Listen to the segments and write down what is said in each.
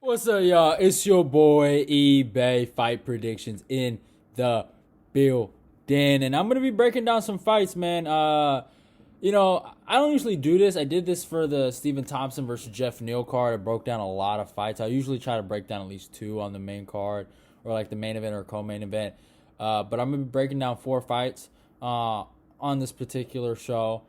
What's up, y'all? It's your boy eBay Fight Predictions in the building, and I'm gonna be breaking down some fights, man. I don't usually do this. I did this for the Stephen Thompson versus Jeff Neal card. I broke down a lot of fights. I usually try to break down at least two on the main card, or like the main event or co-main event. But I'm gonna be breaking down four fights on this particular show.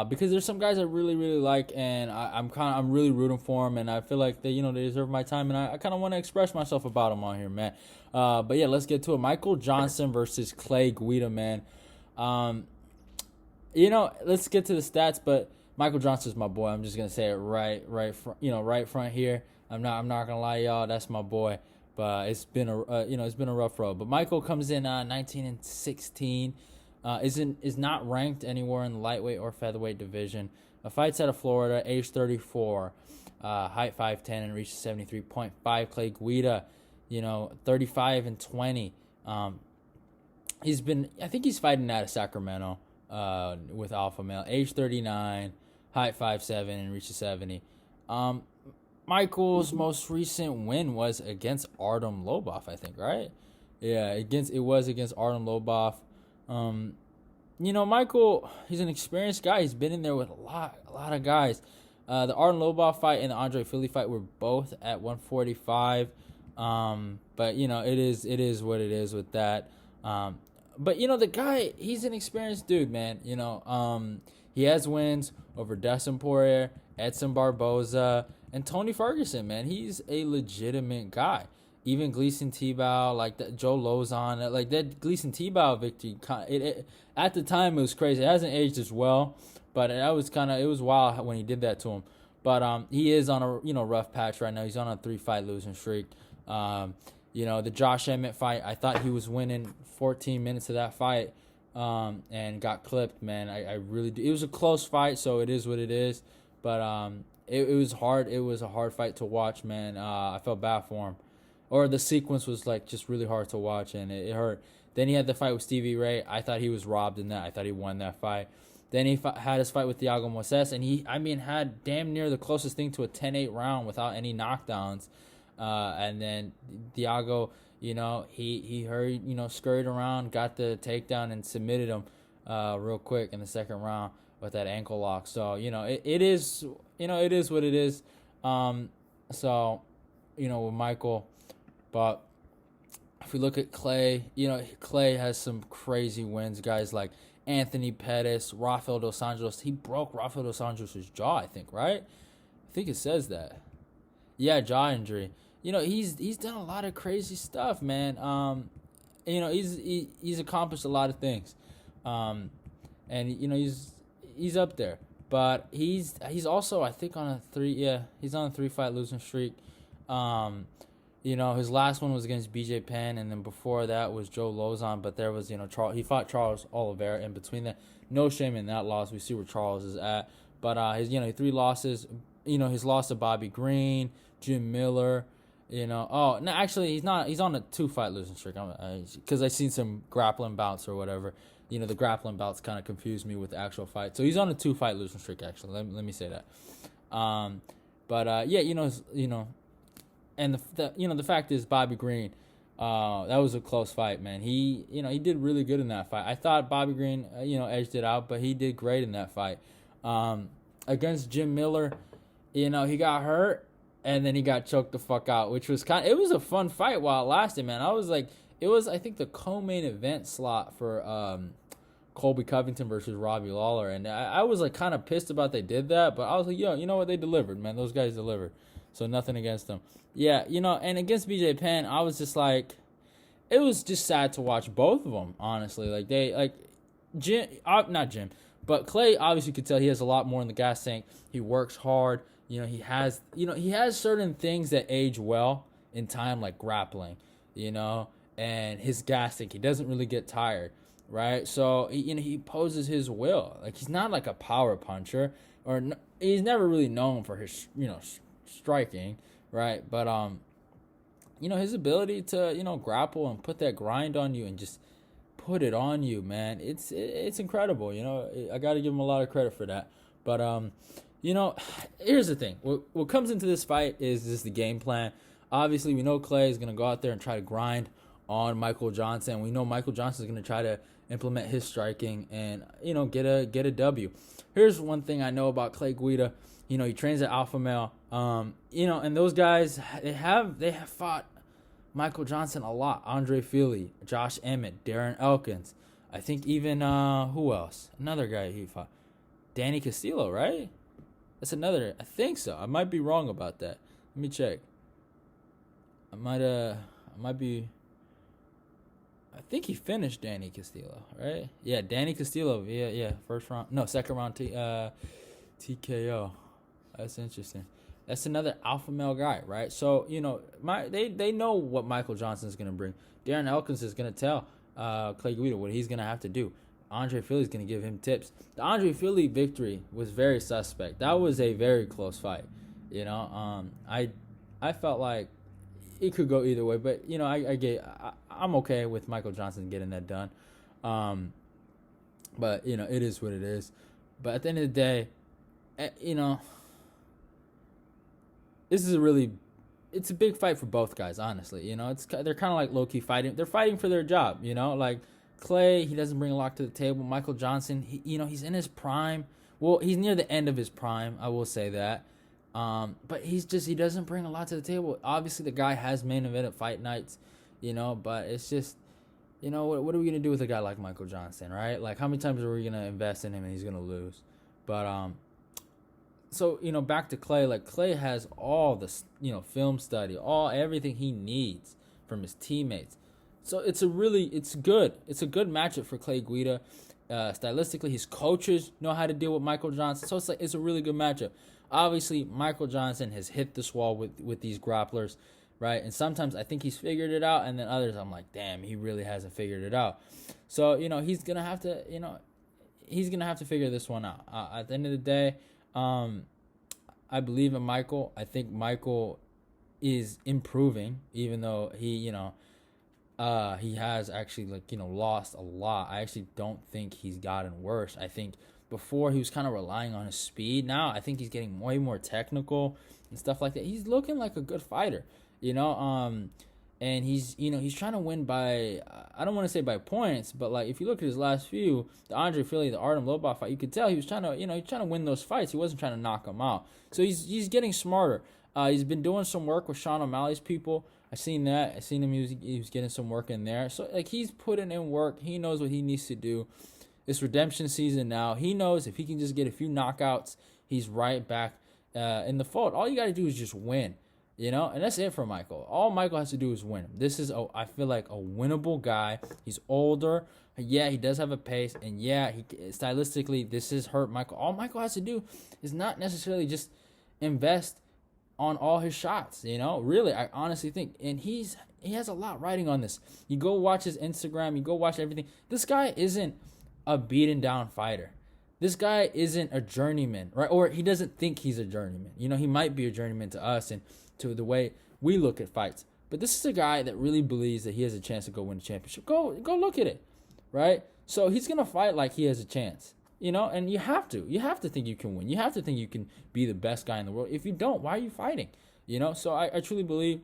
Because there's some guys I really really like, and I'm really rooting for them, and I feel like they deserve my time, and I kind of want to express myself about them on here, man. But yeah, let's get to it. Michael Johnson versus Clay Guida, man. Um, let's get to the stats, but Michael Johnson's my boy. I'm just gonna say it right front here. I'm not gonna lie, y'all. That's my boy. But it's been a rough road. But Michael comes in 19-16. Is not ranked anywhere in the lightweight or featherweight division. Fights out of Florida, age 34, height 5'10", and reaches 73.5. Clay Guida, 35-20. I think he's fighting out of Sacramento with Alpha Male, age 39, height 5'7", and reaches 70. Michael's most recent win was against Artem Lobov, I think, right? Yeah, it was against Artem Lobov. Michael, he's an experienced guy. He's been in there with a lot of guys. The Artem Lobov fight and the Andre Philly fight were both at 145. But it is what it is with that. But the guy, he's an experienced dude, man. He has wins over Dustin Poirier, Edson Barboza, and Tony Ferguson, man. He's a legitimate guy. Even Gleason Tebow, like that, Joe Lozon, like that Gleason Tebow victory. At the time, it was crazy. It hasn't aged as well, but it was wild when he did that to him. But he is on a rough patch right now. He's on a 3-fight losing streak. The Josh Emmett fight, I thought he was winning 14 minutes of that fight, and got clipped. Man, I really do. It was a close fight, so it is what it is. But it was hard. It was a hard fight to watch, man. I felt bad for him. Or the sequence was like just really hard to watch, and it hurt. Then he had the fight with Stevie Ray. I thought he was robbed in that. I thought he won that fight. Then he had his fight with Thiago Moises, and he had damn near the closest thing to a 10-8 round without any knockdowns. And then Thiago, he hurried, scurried around, got the takedown, and submitted him real quick in the second round with that ankle lock. So it is what it is. With Michael. But if we look at Clay, Clay has some crazy wins. Guys like Anthony Pettis, Rafael Dos Anjos. He broke Rafael Dos Anjos' jaw, I think, right? I think it says that. Yeah, jaw injury. He's done a lot of crazy stuff, man. He's accomplished a lot of things. And he's up there. But he's also, I think, he's on a 3-fight losing streak. His last one was against BJ Penn, and then before that was Joe Lozon. But there was, he fought Charles Oliveira in between that. No shame in that loss. We see where Charles is at. But his 3 losses. His loss to Bobby Green, Jim Miller. Oh no, actually he's not. He's on a 2-fight losing streak. Because I seen some grappling bouts or whatever. The grappling bouts kind of confused me with the actual fight. So he's on a 2-fight losing streak. Actually, let me say that. And the fact is, Bobby Green, that was a close fight, man. He did really good in that fight. I thought Bobby Green, edged it out, but he did great in that fight. Against Jim Miller, he got hurt, and then he got choked the fuck out, which was it was a fun fight while it lasted, man. I think the co-main event slot for Colby Covington versus Robbie Lawler, and I was like kind of pissed about they did that, but I was like, yo, you know what, they delivered, man. Those guys delivered. So nothing against them. Yeah, and against BJ Penn, I was just like, it was just sad to watch both of them, honestly. Not Jim, but Clay obviously could tell he has a lot more in the gas tank. He works hard. He has certain things that age well in time, like grappling, and his gas tank. He doesn't really get tired, right? So, he poses his will. Like, he's not like a power puncher, he's never really known for his, striking, right? But his ability to grapple and put that grind on you and just put it on you, man, it's incredible. I got to give him a lot of credit for that. But here's the thing. What comes into this fight is just the game plan. Obviously, we know Clay is going to go out there and try to grind on Michael Johnson. We know Michael Johnson is going to try to implement his striking and, get a W. Here's one thing I know about Clay Guida. He trains at Alpha Male. And those guys, they have fought Michael Johnson a lot. Andre Fili, Josh Emmett, Darren Elkins. I think even, who else? Another guy he fought. Danny Castillo, right? That's another. I think so. I might be wrong about that. Let me check. I might be. I think he finished Danny Castillo, right? Yeah, Danny Castillo. Yeah. First round. No, second round. TKO. That's interesting. That's another alpha male guy, right? So they know what Michael Johnson is gonna bring. Darren Elkins is gonna tell Clay Guida what he's gonna have to do. Andre Fili is gonna give him tips. The Andre Fili victory was very suspect. That was a very close fight. I felt like it could go either way, but I'm okay with Michael Johnson getting that done. But it is what it is. But at the end of the day, this is it's a big fight for both guys, honestly. They're kind of like low-key fighting. They're fighting for their job, like Clay, he doesn't bring a lot to the table. Michael Johnson, he's in his prime. Well, he's near the end of his prime, I will say that. But he doesn't bring a lot to the table. Obviously, the guy has main event fight nights, but it's just, what are we going to do with a guy like Michael Johnson, right? Like, how many times are we going to invest in him and he's going to lose? But, so, back to Clay. Like, Clay has all the, film study, everything he needs from his teammates. So it's good. It's a good matchup for Clay Guida. Stylistically, his coaches know how to deal with Michael Johnson. So it's a really good matchup. Obviously, Michael Johnson has hit this wall with these grapplers, right? And sometimes I think he's figured it out, and then others I'm like, damn, he really hasn't figured it out. So he's gonna have to figure this one out. At the end of the day, I believe in Michael. I think Michael is improving, even though he has actually lost a lot. I actually don't think he's gotten worse. I think before he was kind of relying on his speed. Now I think he's getting way more technical and stuff like that. He's looking like a good fighter, and he's trying to win by, I don't want to say by points, but like if you look at his last few, the Andre Fili, the Artem Lobov fight, you could tell he was trying to win those fights. He wasn't trying to knock them out. So he's getting smarter. He's been doing some work with Sean O'Malley's people. I seen that. I seen him. He was getting some work in there. So he's putting in work. He knows what he needs to do. It's redemption season now. He knows if he can just get a few knockouts, he's right back in the fold. All you got to do is just win, and that's it for Michael. All Michael has to do is win. This is, I feel like, a winnable guy. He's older. Yeah, he does have a pace, and yeah, stylistically, this has hurt Michael. All Michael has to do is not necessarily just invest on all his shots, really, I honestly think, and he has a lot riding on this. You go watch his Instagram, you go watch everything. This guy isn't a beaten down fighter. This guy isn't a journeyman, right? Or he doesn't think he's a journeyman. He might be a journeyman to us and to the way we look at fights. But this is a guy that really believes that he has a chance to go win a championship. Go look at it, right? So he's gonna fight like he has a chance. And you have to think you can win. You have to think you can be the best guy in the world. If you don't, why are you fighting? So I truly believe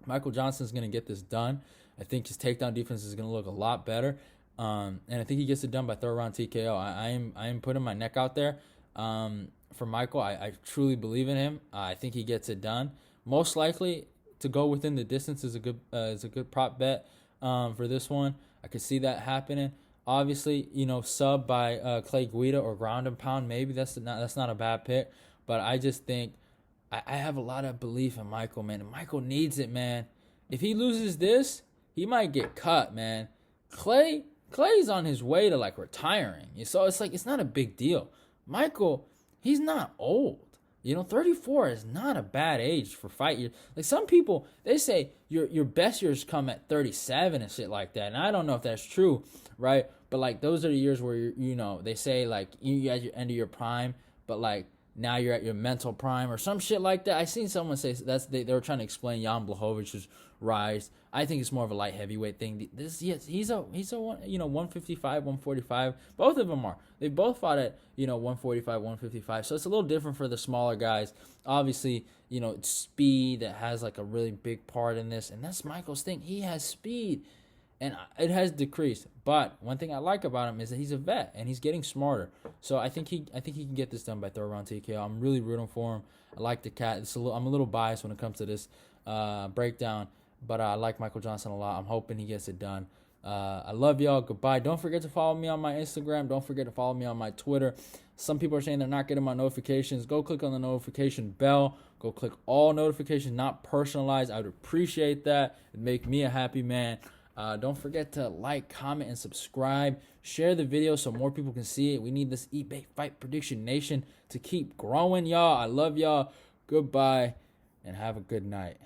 Michael Johnson's going to get this done. I think his takedown defense is going to look a lot better. And I think he gets it done by third round TKO. I am putting my neck out there for Michael. I truly believe in him. I think he gets it done. Most likely to go within the distance is a good prop bet for this one. I could see that happening. Obviously, sub by Clay Guida or ground and pound, maybe that's not a bad pick. But I just think I have a lot of belief in Michael, man. And Michael needs it, man. If he loses this, he might get cut, man. Clay's on his way to retiring. So it's not a big deal. Michael, he's not old. 34 is not a bad age for fight years. Some people, they say your best years come at 37 and shit like that. And I don't know if that's true, right? But those are the years where they say you at your end of your prime. But now you're at your mental prime or some shit like that. I seen someone say they were trying to explain Jan Blachowicz' rise. I think it's more of a light heavyweight thing. He's a 155, 145. Both of them are. They both fought at 145, 155. So it's a little different for the smaller guys. Obviously, it's speed that has like a really big part in this, and that's Michael's thing. He has speed, and it has decreased. But one thing I like about him is that he's a vet and he's getting smarter. So I think he can get this done by third round TKO. I'm really rooting for him. I like the cat. I'm a little biased when it comes to this breakdown, but I like Michael Johnson a lot. I'm hoping he gets it done. I love y'all. Goodbye. Don't forget to follow me on my Instagram. Don't forget to follow me on my Twitter. Some people are saying they're not getting my notifications. Go click on the notification bell. Go click all notifications, not personalized. I would appreciate that. It'd make me a happy man. Don't forget to like, comment, and subscribe. Share the video so more people can see it. We need this eBay Fight Prediction Nation to keep growing, y'all. I love y'all. Goodbye, and have a good night.